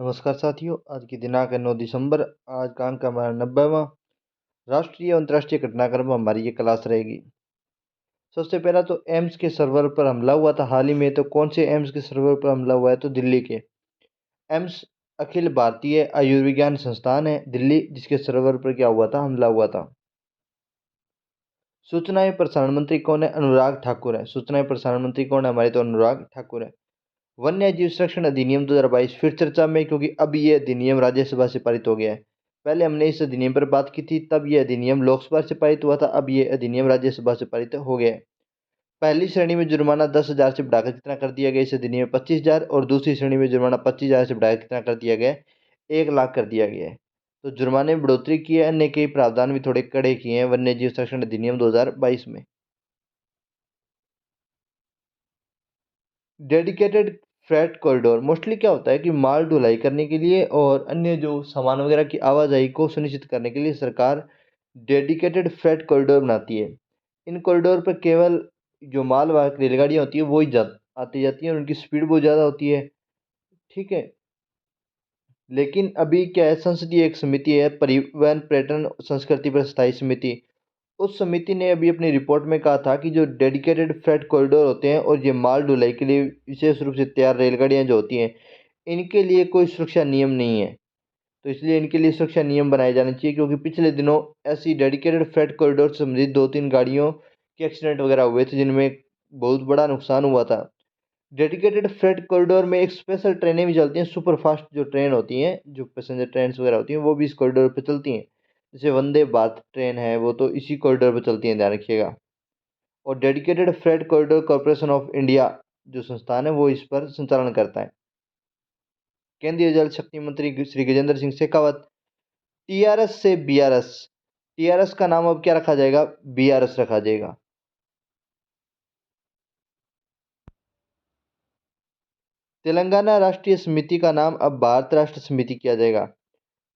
नमस्कार साथियों, आज की दिनांक है 9 दिसंबर। आज का अंक हमारा 90वां। राष्ट्रीय और अंतर्राष्ट्रीय घटनाक्रम में हमारी ये क्लास रहेगी। सबसे पहला तो एम्स के सर्वर पर हमला हुआ था हाल ही में। तो कौन से एम्स के सर्वर पर हमला हुआ है? तो दिल्ली के एम्स अखिल भारतीय आयुर्विज्ञान संस्थान है दिल्ली, जिसके सर्वर पर क्या हुआ था? हमला हुआ था। सूचना एवं प्रसारण मंत्री कौन है? अनुराग ठाकुर है। सूचना एवं प्रसारण मंत्री कौन है हमारे? तो अनुराग ठाकुर है। वन्य जीव संरक्षण अधिनियम 2022 फिर चर्चा में, क्योंकि अब ये अधिनियम राज्यसभा से पारित हो गया है। पहले हमने इस अधिनियम पर बात की थी, तब ये अधिनियम लोकसभा से पारित हुआ था। अब ये अधिनियम राज्यसभा से पारित हो गया है। पहली श्रेणी में जुर्माना 10,000 से बढ़ाकर कितना कर दिया गया? इस अधिनियम में 25,000। और दूसरी श्रेणी में जुर्माना 25,000 से बढ़ाकर कितना कर दिया गया? 1,00,000 कर दिया गया है। तो जुर्माने में बढ़ोतरी की है। अन्य कई प्रावधान भी थोड़े कड़े किए हैं वन्य जीव संरक्षण अधिनियम 2022 में। डेडिकेटेड फ्रेट कॉरिडोर मोस्टली क्या होता है कि माल ढुलाई करने के लिए और अन्य जो सामान वगैरह की आवाजाही को सुनिश्चित करने के लिए सरकार डेडिकेटेड फ्रेट कॉरिडोर बनाती है। इन कॉरिडोर पर केवल जो मालवाहक रेलगाड़ियाँ होती है वो ही आती जाती हैं और उनकी स्पीड बहुत ज़्यादा होती है। ठीक है। लेकिन अभी क्या है, संसदीय एक समिति है, परिवहन पर्यटन संस्कृति पर स्थायी समिति। उस समिति ने अभी अपनी रिपोर्ट में कहा था कि जो डेडिकेटेड फ्रेट कॉरिडोर होते हैं और ये माल ढुलाई के लिए विशेष रूप से तैयार रेलगाड़ियां जो होती हैं, इनके लिए कोई सुरक्षा नियम नहीं है। तो इसलिए इनके लिए सुरक्षा नियम बनाए जाने चाहिए, क्योंकि पिछले दिनों ऐसी डेडिकेटेड फ्रेट कॉरिडोर से संबंधित 2-3 गाड़ियों के एक्सीडेंट वगैरह हुए थे, जिनमें बहुत बड़ा नुकसान हुआ था। डेडिकेटेड फ्रेट कॉरिडोर में एक स्पेशल ट्रेनें भी चलती हैं, सुपर फास्ट जो ट्रेन होती हैं, जो पैसेंजर ट्रेन वगैरह होती हैं, वो भी इस कॉरिडोर पर चलती हैं। जैसे वंदे भारत ट्रेन है, वो तो इसी कॉरिडोर पर चलती है, ध्यान रखिएगा। और dedicated freight corridor corporation of India जो संस्थान है, वो इस पर संचालन करता है। केंद्रीय जल शक्ति मंत्री श्री गजेंद्र सिंह शेखावत टीआरएस से बीआरएस। टीआरएस का नाम अब क्या रखा जाएगा? बीआरएस रखा जाएगा। तेलंगाना राष्ट्रीय समिति का नाम अब भारत राष्ट्र समिति किया जाएगा।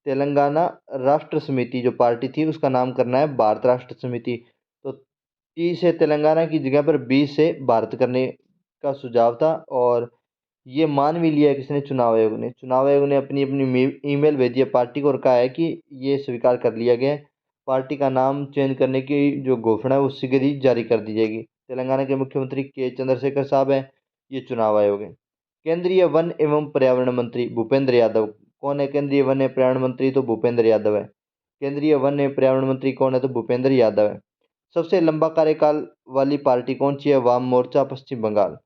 तेलंगाना राष्ट्र समिति जो पार्टी थी, उसका नाम करना है भारत राष्ट्र समिति। तो टी से तेलंगाना की जगह पर बी से भारत करने का सुझाव था, और ये मान भी लिया है किसने? चुनाव आयोग ने। चुनाव आयोग ने अपनी अपनी ईमेल भेजी है पार्टी को और कहा है कि ये स्वीकार कर लिया गया है। पार्टी का नाम चेंज करने की जो घोषणा है वो शीघ्र ही जारी कर दी जाएगी। तेलंगाना के मुख्यमंत्री के चंद्रशेखर साहब हैं, ये चुनाव आयोग है। केंद्रीय वन एवं पर्यावरण मंत्री भूपेंद्र यादव। कौन है केंद्रीय वन एवं पर्यावरण मंत्री? तो भूपेंद्र यादव है। केंद्रीय वन एवं पर्यावरण मंत्री कौन है? तो भूपेंद्र यादव है। सबसे लंबा कार्यकाल वाली पार्टी कौन सी है? वाम मोर्चा पश्चिम बंगाल।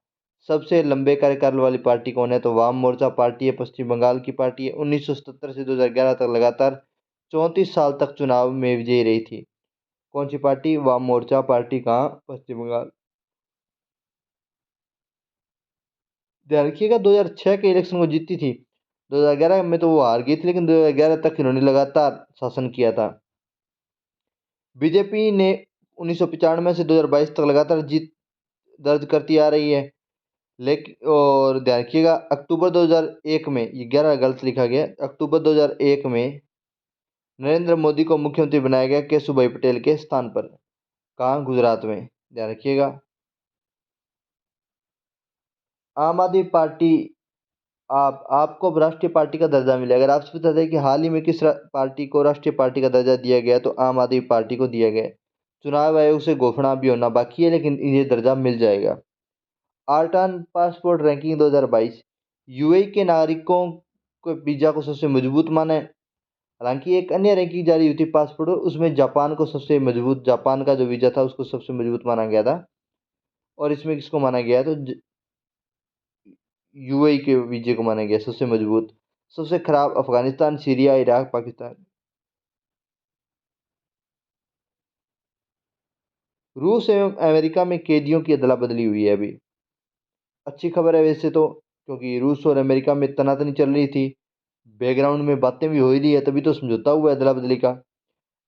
सबसे लंबे कार्यकाल वाली पार्टी कौन है? तो वाम मोर्चा पार्टी है, पश्चिम बंगाल की पार्टी है। 1977 से 2011 तक लगातार 34 साल तक चुनाव में विजयी रही थी। कौन सी पार्टी? वाम मोर्चा पार्टी। कहाँ? पश्चिम बंगाल। ध्यान रखिएगा, 2006 के इलेक्शन को जीती थी। 2011 में तो वो हार गई थी, लेकिन 2011 तक इन्होंने लगातार शासन किया था। बीजेपी ने 1995 से 2022 तक लगातार जीत दर्ज करती आ रही है। लेकिन और ध्यान रखिएगा, अक्टूबर 2001 में, ये 11 गलत लिखा गया, अक्टूबर 2001 में नरेंद्र मोदी को मुख्यमंत्री बनाया गया केशुभाई पटेल के स्थान पर। कहाँ? गुजरात में। ध्यान रखिएगा। आम आदमी पार्टी, आपको अब राष्ट्रीय पार्टी का दर्जा मिलेगा। अगर आपसे पूछा जाए कि हाल ही में किस पार्टी को राष्ट्रीय पार्टी का दर्जा दिया गया, तो आम आदमी पार्टी को दिया गया है। चुनाव आयोग से घोषणा भी होना बाकी है, लेकिन इन्हें दर्जा मिल जाएगा। आर्टान पासपोर्ट रैंकिंग 2022 यूएई के नागरिकों को वीजा को सबसे मजबूत माना है। हालांकि एक अन्य रैंकिंग जारी हुई थी पासपोर्ट, उसमें जापान को सबसे मजबूत, जापान का जो वीजा था उसको सबसे मजबूत माना गया था। और इसमें किसको माना गया? तो यूएई के वीजे को माना गया सबसे मजबूत। सबसे खराब अफगानिस्तान, सीरिया, इराक, पाकिस्तान। रूस एवं अमेरिका में कैदियों की अदला बदली हुई है अभी। अच्छी खबर है वैसे तो, क्योंकि रूस और अमेरिका में तनातनी चल रही थी, बैकग्राउंड में बातें भी हो ही रही है, तभी तो समझौता हुआ है अदला बदली का।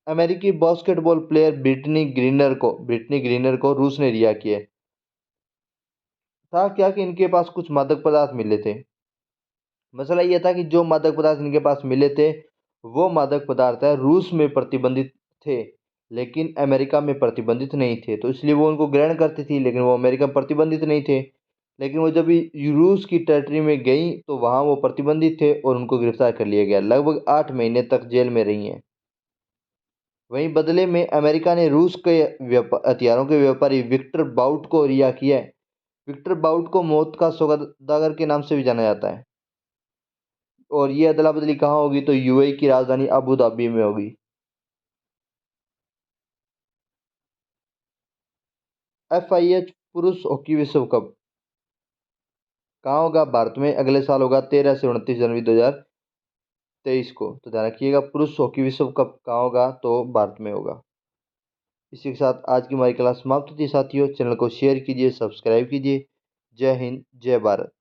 अमेरिकी बास्केटबॉल प्लेयर ब्रिटनी ग्रीनर को रूस ने रिहा किया। था क्या कि इनके पास कुछ मादक पदार्थ मिले थे। मसला ये था कि जो मादक पदार्थ इनके पास मिले थे, वो मादक पदार्थ है रूस में प्रतिबंधित थे, लेकिन अमेरिका में प्रतिबंधित नहीं थे। तो इसलिए वो उनको ग्रहण करती थी, लेकिन वो अमेरिका में प्रतिबंधित नहीं थे। लेकिन वो जब रूस की टेरिटरी में गई तो वहाँ वो प्रतिबंधित थे और उनको गिरफ्तार कर लिया गया। लगभग 8 महीने तक जेल में रही हैं। वहीं बदले में अमेरिका ने रूस के हथियारों के व्यापारी विक्टर बाउट को रिहा किया है। विक्टर बाउट को मौत का सौदागर के नाम से भी जाना जाता है। और ये अदला बदली कहाँ होगी? तो यूएई की राजधानी अबू धाबी में होगी। FIH पुरुष हॉकी विश्व कप कहाँ होगा? भारत में अगले साल होगा 13 से 29 जनवरी 2023 को। तो ध्यान रखिएगा, पुरुष हॉकी विश्व कप कहाँ होगा? तो भारत में होगा। इसी के साथ आज की हमारी क्लास समाप्त होती है साथियों। चैनल को शेयर कीजिए, सब्सक्राइब कीजिए। जय हिंद, जय भारत।